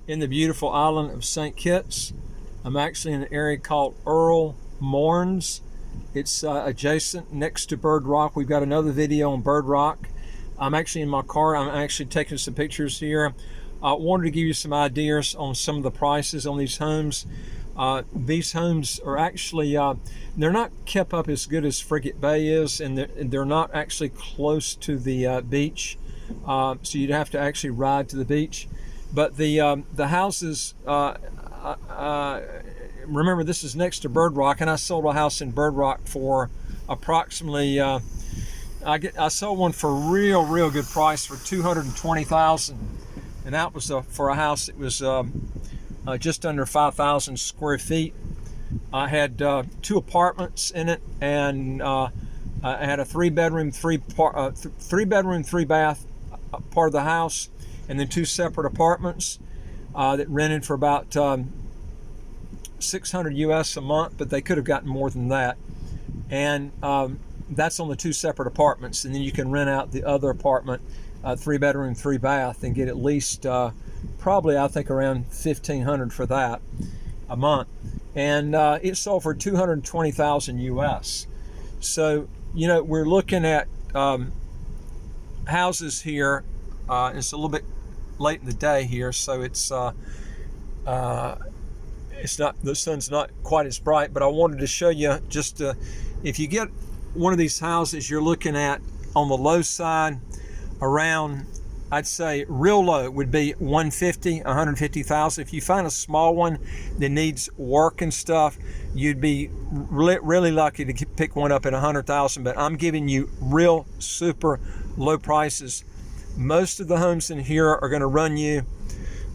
in the beautiful island of St. Kitts. I'm actually in an area called Earle, Mornes. It's adjacent next to Bird Rock. We've got another video on Bird Rock. I'm actually in my car. I'm actually taking some pictures here. I wanted to give you some ideas on some of the prices on these homes. These homes are actually, they're not kept up as good as Frigate Bay is, and they're not actually close to the beach. So you'd have to actually ride to the beach. But the houses, remember this is next to Bird Rock, and I sold a house in Bird Rock for approximately, I sold one for a real good price for $220,000, and that was for a house that was just under 5,000 square feet. I had 2 apartments in it, and I had a 3-bedroom, 3-bath part of the house, and then 2 separate apartments that rented for about $600 US a month, but they could have gotten more than that. And that's on the 2 separate apartments, and then you can rent out the other apartment, 3-bedroom, 3-bath, and get at least probably, I think, around $1,500 for that a month. And it sold for $220,000 US. So, you know, we're looking at houses here. It's a little bit late in the day here, so it's not, the sun's not quite as bright, but I wanted to show you just if you get one of these houses, you're looking at on the low side around, I'd say real low would be 150,000. If you find a small one that needs work and stuff, you'd be really lucky to pick one up at 100,000. But I'm giving you real super low prices. Most of the homes in here are going to run you,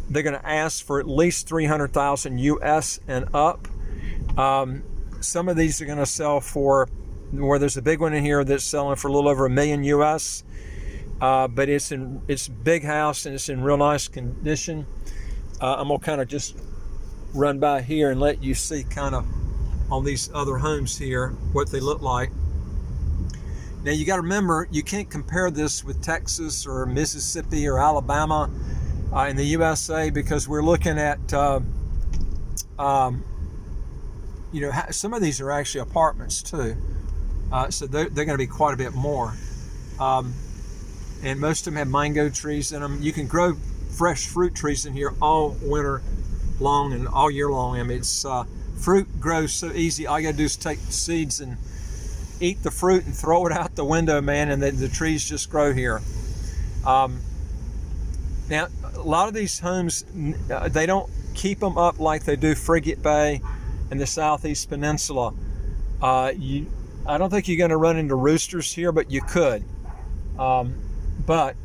they're going to ask for at least 300,000 US and up. Some of these are going to sell for, where there's a big one in here that's selling for a little over $1 million US. But it's a big house and it's in real nice condition. I'm gonna kind of just run by here and let you see kind of on these other homes here what they look like. Now you got to remember, you can't compare this with Texas or Mississippi or Alabama in the USA, because we're looking at you know, some of these are actually apartments too, so they're going to be quite a bit more. And most of them have mango trees in them. You can grow fresh fruit trees in here all winter long and all year long. I mean, it's fruit grows so easy. All you gotta do is take the seeds and eat the fruit and throw it out the window, man, and then the trees just grow here. Now, a lot of these homes, they don't keep them up like they do Frigate Bay and the Southeast Peninsula. I don't think you're gonna run into roosters here, but you could. But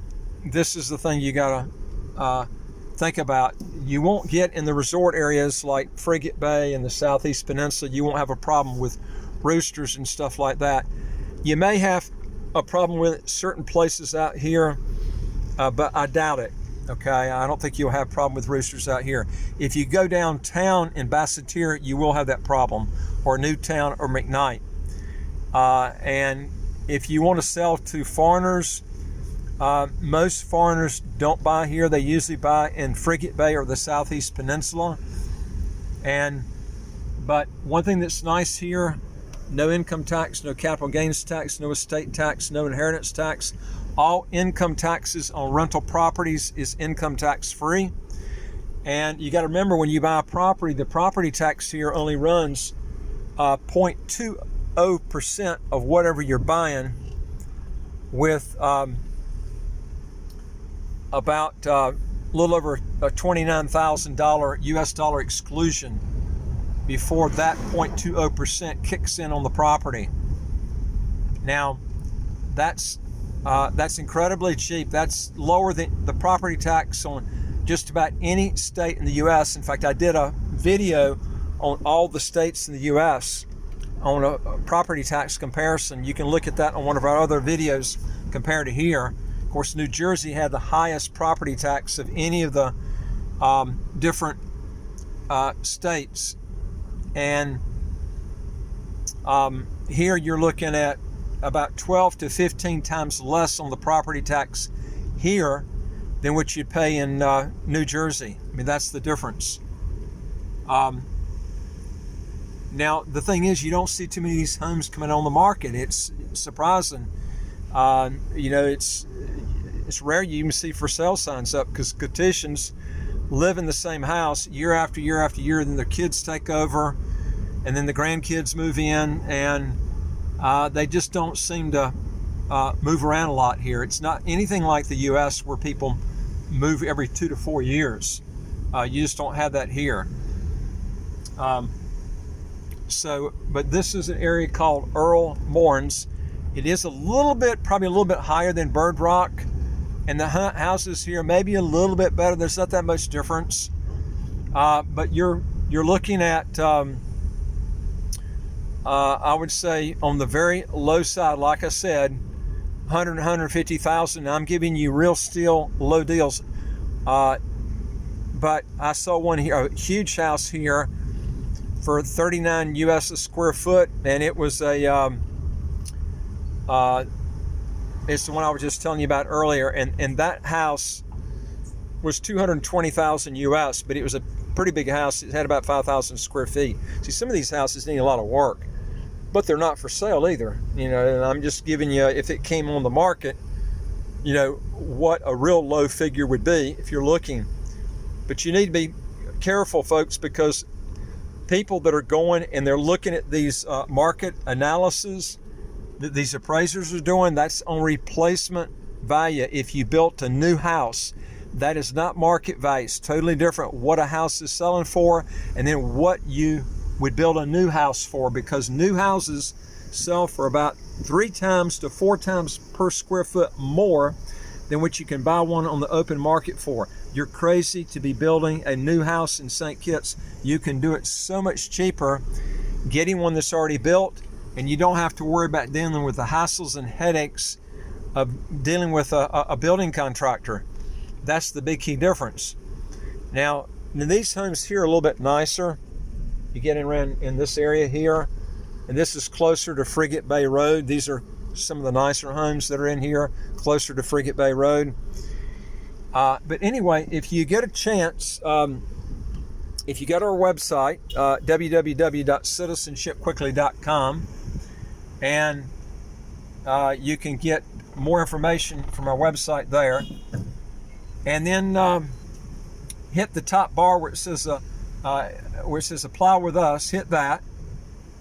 this is the thing you gotta think about. You won't get in the resort areas like Frigate Bay and the Southeast Peninsula, you won't have a problem with roosters and stuff like that. You may have a problem with certain places out here, but I doubt it. Okay, I don't think you'll have a problem with roosters out here. If you go downtown in Basseterre, you will have that problem, or Newtown or McKnight. And if you want to sell to foreigners, most foreigners don't buy here. They usually buy in Frigate Bay or the Southeast Peninsula. But one thing that's nice here, no income tax, no capital gains tax, no estate tax, no inheritance tax. All income taxes on rental properties is income tax free. And you got to remember, when you buy a property, the property tax here only runs 0.20% of whatever you're buying, with about a little over a $29,000 US dollar exclusion before that 0.20% kicks in on the property. Now, that's incredibly cheap. That's lower than the property tax on just about any state in the US. In fact, I did a video on all the states in the US on a property tax comparison. You can look at that on one of our other videos compared to here. Of course, New Jersey had the highest property tax of any of the different states. And here you're looking at about 12 to 15 times less on the property tax here than what you'd pay in New Jersey. I mean, that's the difference. Now, the thing is, you don't see too many of these homes coming on the market. It's surprising. It's rare you even see for sale signs up, because Caucasians live in the same house year after year after year, then their kids take over, and then the grandkids move in, and they just don't seem to move around a lot here. It's not anything like the U.S. where people move every 2 to 4 years. You just don't have that here. But this is an area called Earle, Mornes. It is probably a little bit higher than Bird Rock, and the houses here maybe a little bit better. There's not that much difference, but you're looking at I would say on the very low side, like I said, 100, 150,000. I'm giving you real steel low deals, but I saw one here, a huge house here, for 39 US a square foot, and it was it's the one I was just telling you about earlier, and that house was 220,000 US, but it was a pretty big house. It had about 5,000 square feet. See, some of these houses need a lot of work, but they're not for sale either. And I'm just giving you, if it came on the market, what a real low figure would be if you're looking. But you need to be careful, folks, because people that are going and they're looking at these market analysis that these appraisers are doing, that's on replacement value. If you built a new house, that is not market value. It's totally different what a house is selling for, and then what you would build a new house for, because new houses sell for about 3 times to 4 times per square foot more than what you can buy one on the open market for. You're crazy to be building a new house in St. Kitts. You can do it so much cheaper getting one that's already built, and you don't have to worry about dealing with the hassles and headaches of dealing with a building contractor. That's the big key difference. Now, these homes here are a little bit nicer. You get around in this area here, and this is closer to Frigate Bay Road. These are some of the nicer homes that are in here, closer to Frigate Bay Road. But anyway, if you get a chance, if you go to our website, www.citizenshipquickly.com, and you can get more information from our website there, and then hit the top bar where it says apply with us. Hit that,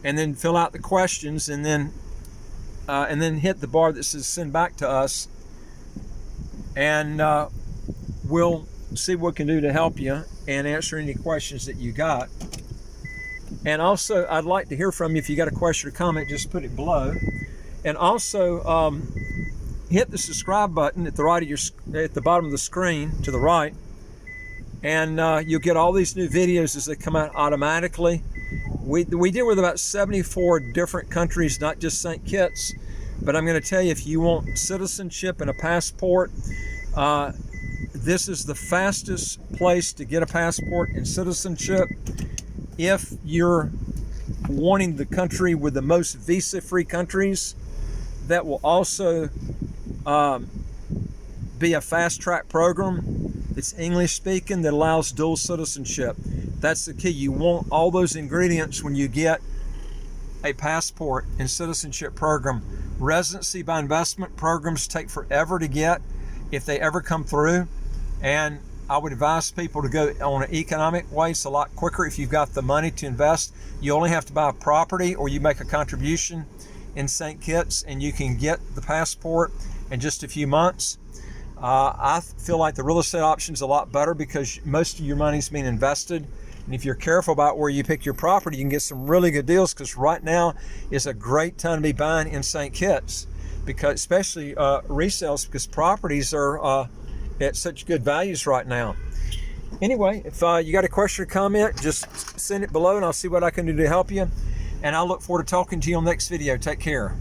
and then fill out the questions, and then hit the bar that says send back to us, and we'll see what we can do to help you and answer any questions that you got. And also, I'd like to hear from you. If you got a question or comment, just put it below. And also, hit the subscribe button at the bottom of the screen to the right, and you'll get all these new videos as they come out automatically. We deal with about 74 different countries, not just St. Kitts. But I'm going to tell you, if you want citizenship and a passport, this is the fastest place to get a passport and citizenship. If you're wanting the country with the most visa-free countries, that will also be a fast-track program. It's English-speaking that allows dual citizenship. That's the key. You want all those ingredients when you get a passport and citizenship program. Residency by investment programs take forever to get if they ever come through, and I would advise people to go on an economic way. It's a lot quicker if you've got the money to invest. You only have to buy a property, or you make a contribution in St. Kitts, and you can get the passport in just a few months. I feel like the real estate option is a lot better because most of your money is being invested. And if you're careful about where you pick your property, you can get some really good deals, because right now is a great time to be buying in St. Kitts, because especially resales, because properties are at such good values right now. Anyway, if you got a question or comment, just send it below and I'll see what I can do to help you. And I'll look forward to talking to you on the next video. Take care.